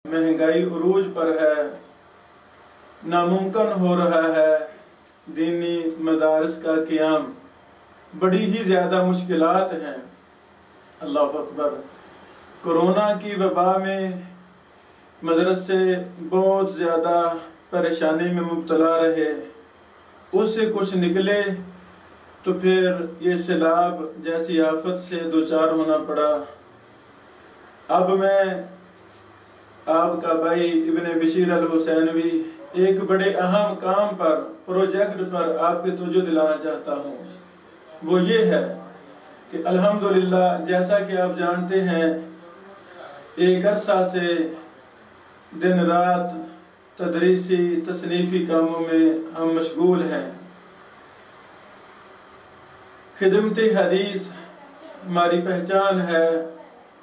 महंगाई उरूज पर है, नामुमकिन हो रहा है दीनी मदारस का क़याम, बड़ी ही ज़्यादा मुश्किलात हैं। अल्लाह अकबर। कोरोना की वबा में मदरसे बहुत ज़्यादा परेशानी में मुब्तला रहे, उससे कुछ निकले तो फिर ये सैलाब जैसी आफत से दो चार होना पड़ा। अब मैं आपका भाई इब्ने बशीर अल हुसैनवी एक बड़े अहम काम पर, प्रोजेक्ट पर आपकी तवज्जो दिलाना चाहता हूँ। वो ये है कि अल्हम्दुलिल्लाह, जैसा कि आप जानते हैं, एक अरसा से दिन रात तदरीसी तसनीफ़ी कामों में हम मशगूल हैं। खिदमत हदीस हमारी पहचान है,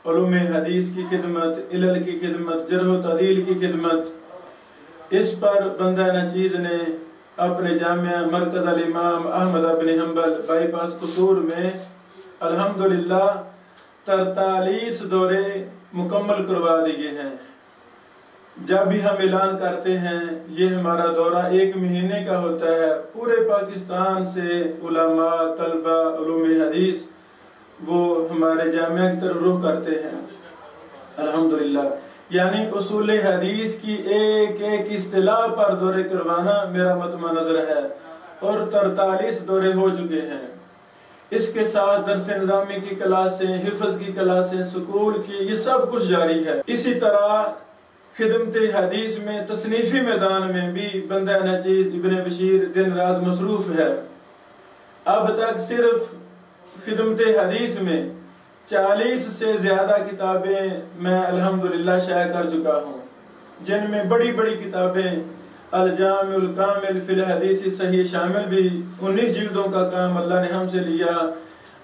उलूम हदीस की खिदमत, इलल की खिदमत, जरह व तअदील की खिदमत। इस पर बंदा नचीज़ ने अपने जामिया मरकज़ अल इमाम अहमद बिन हंबल बाईपास कसूर में अल्हम्दुलिल्लाह 43 दौरे मुकम्मल करवा दिए हैं। जब भी हम ऐलान करते हैं ये हमारा दौरा 1 महीने का होता है, पूरे पाकिस्तान से उलमा, तलबा, उलूम हदीस वो हमारे जामिया की तरफ रुख करते हैं अल्हम्दुलिल्लाह। यानी उसूल हदीस की एक एक इस्तिलाह पर दौरे करवाना मेरा मतमा नजर है, और 43 दौरे हो चुके हैं। इसके साथ दरस निज़ामी की क्लासें, हिफ्ज़ की क्लासें, स्कूल की, ये सब कुछ जारी है। इसी तरह खिदमत हदीस में तसनीफ़ी मैदान में भी बंदा नचीज़ इब्ने बशीर दिन रात मसरूफ़ है। अब तक सिर्फ खिदमत हदीस में 40 से ज़्यादा किताबें मैं अल्हम्दुलिल्लाह शाया कर चुका हूँ, जिनमें बड़ी बड़ी किताबें अल जामिउल कामिल फिल हदीस सही शामिल भी 19 जिल्दों का काम अल्लाह ने हमसे लिया,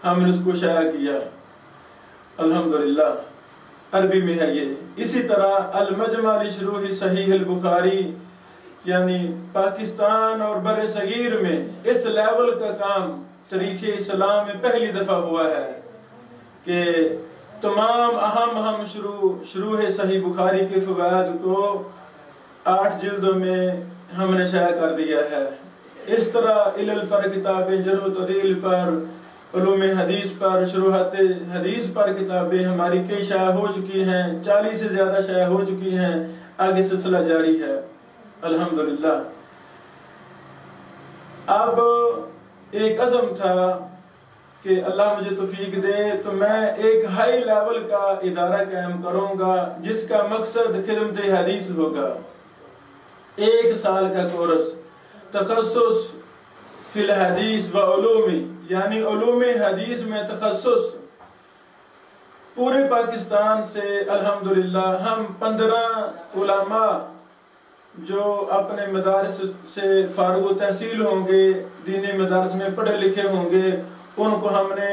हमने उसको शाया किया अल्हम्दुलिल्लाह, अरबी में है ये। इसी तरह अल मजमा लिशरूह सहीह अल बुखारी, यानी पाकिस्तान और बरे सगीर में इस लेवल का काम तरीक़े इस्लाम में पहली दफ़ा हुआ है कि तमाम अहम शुरूह सही बुखारी के फ़वाइद को 8 जिल्दों में हमने शाया कर दिया है। इस तरह इलल पर किताबें, जरह व तअदील पर, उलूम हदीस पर, शुरूहात हदीस पर किताबें हमारी कई शाया हो चुकी हैं, 40 से ज़्यादा शाया हो चुकी हैं। आगे सिलसिला जारी है अल्हम्दुलिल्लाह। अब एक अज़म था कि अल्लाह मुझे तौफीक दे तो मैं एक हाई लेवल का इदारा कायम करूँगा, जिसका मकसद खिदमत हदीस होगा। 1 साल का कोर्स, तखस्सुस फिल हदीस व उलूमी, यानी उलूम हदीस में तखस्सुस। पूरे पाकिस्तान से अल्हम्दुलिल्लाह हम 15 उलमा जो अपने मदारस से फारुग तहसील होंगे, दीनी मदारस में पढ़े लिखे होंगे, उनको हमने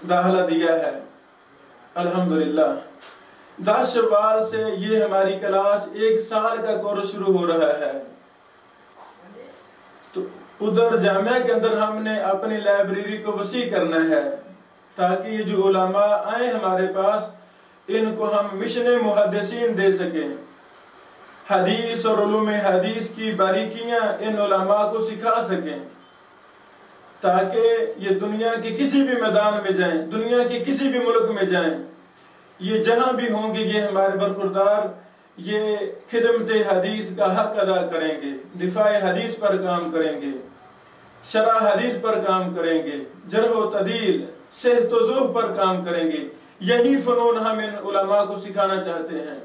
दाखिला दिया है अल्हम्दुलिल्लाह। 10 शव्वाल से ये हमारी क्लास 1 साल का कोर्स शुरू हो रहा है। तो उधर जामिया के अंदर हमने अपनी लाइब्रेरी को वसी करना है, ताकि ये जो उलमा आए हमारे पास, इनको हम मिशन मुहद्दिसीन दे सकें। हदीस और उलूम हदीस की बारीकियां इन उलमा को सिखा सकें, ताकि ये दुनिया के किसी भी मैदान में जाएं, दुनिया के किसी भी मुल्क में जाएं, ये जहां भी होंगे ये हमारे बरखुरदार ये खिदमत हदीस का हक अदा करेंगे, दिफाए हदीस पर काम करेंगे, शरह हदीस पर काम करेंगे, जरह व तअदील, सेहत व ज़ुफ़ पर काम करेंगे। यही फ़नून हम इन उलमा को सिखाना चाहते हैं।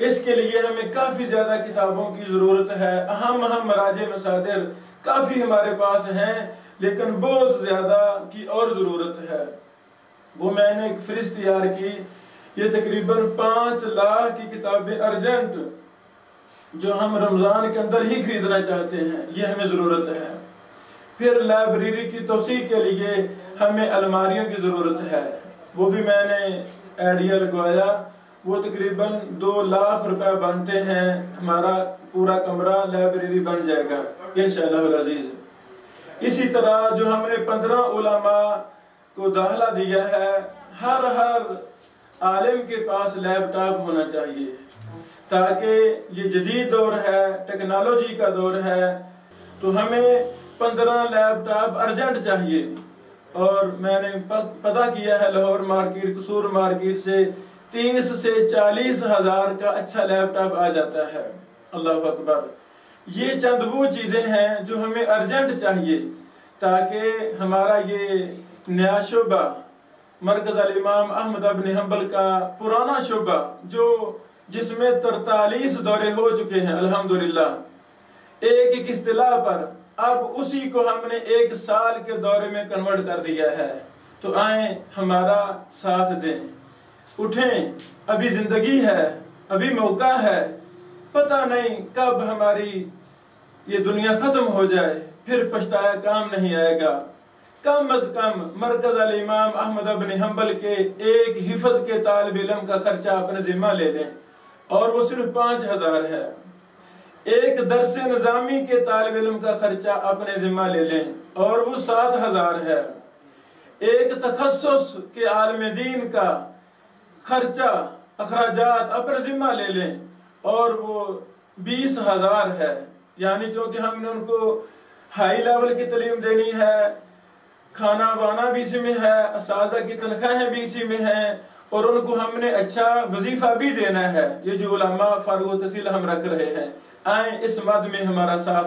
इसके लिए हमें काफ़ी ज़्यादा किताबों की ज़रूरत है। अहम मराजे मसादिर काफ़ी हमारे पास हैं, लेकिन बहुत ज़्यादा की और ज़रूरत है। वो मैंने एक फ़हरिस्त तैयार की, ये तकरीबन 5 लाख की किताबें अर्जेंट, जो हम रमज़ान के अंदर ही खरीदना चाहते हैं, ये हमें ज़रूरत है। फिर लाइब्रेरी की तोसी के लिए हमें अलमारियों की ज़रूरत है, वो भी मैंने आइडिया लगवाया। वो तकरीबन 2 लाख रुपए बनते हैं, हमारा पूरा कमरा लाइब्रेरी बन जाएगा इंशाअल्लाह अज़ीज़। इसी तरह जो हमने 15 उलमा को दाखिला दिया है, हर आलिम के पास लैपटॉप होना चाहिए, تاکہ یہ جدید دور ہے، ٹیکنالوجی کا دور ہے، تو ہمیں 15 لیپ ٹاپ ارجنٹ چاہیے۔ اور میں نے پتہ کیا ہے لاہور مارکیٹ، قصور مارکیٹ سے 30 سے 40 ہزار کا اچھا لیپ ٹاپ آ جاتا ہے۔ اللہ اکبر۔ یہ چند وہ چیزیں ہیں جو ہمیں ارجنٹ چاہیے تاکہ ہمارا یہ نیا شعبہ مرکز الامام احمد بن حنبل کا پرانا شعبہ جس میں 43 دورے ہو چکے ہیں الحمدللہ ایک اصطلاح پر، اب اسی کو ہم نے 1 سال کے دورے میں کنورٹ کر دیا ہے۔ تو آئیں ہمارا ساتھ دیں، اٹھیں، ابھی زندگی ہے، ابھی موقع ہے، پتہ نہیں کب ہماری یہ دنیا ختم ہو جائے، پھر پچھتایا کام نہیں آئے گا۔ کم از کم مرکز الامام احمد بن حنبل کے ایک حفظ کے طالب علم کا خرچہ اپنے ذمہ لے لیں، اور وہ صرف 5000 ہے۔ ایک درس نظامی کے طالب علم کا خرچہ اپنے ذمہ لے لیں اور وہ 7000 ہے۔ ایک تخصص کے عالم دین کا خرچہ اخراجات اپنے ذمہ لے لیں اور وہ 20000 ہے۔ یعنی چونکہ ہم نے ان کو ہائی لیول کی تعلیم دینی ہے، کھانا بانا بھی اسی میں ہے، اساتذہ کی تنخواہیں بھی اسی میں ہیں، اور ان کو ہم نے اچھا وظیفہ بھی دینا ہے۔ یہ جو علماء فارغ التحصیل ہم رکھ رہے ہیں، آئیں اس مد میں ہمارا ساتھ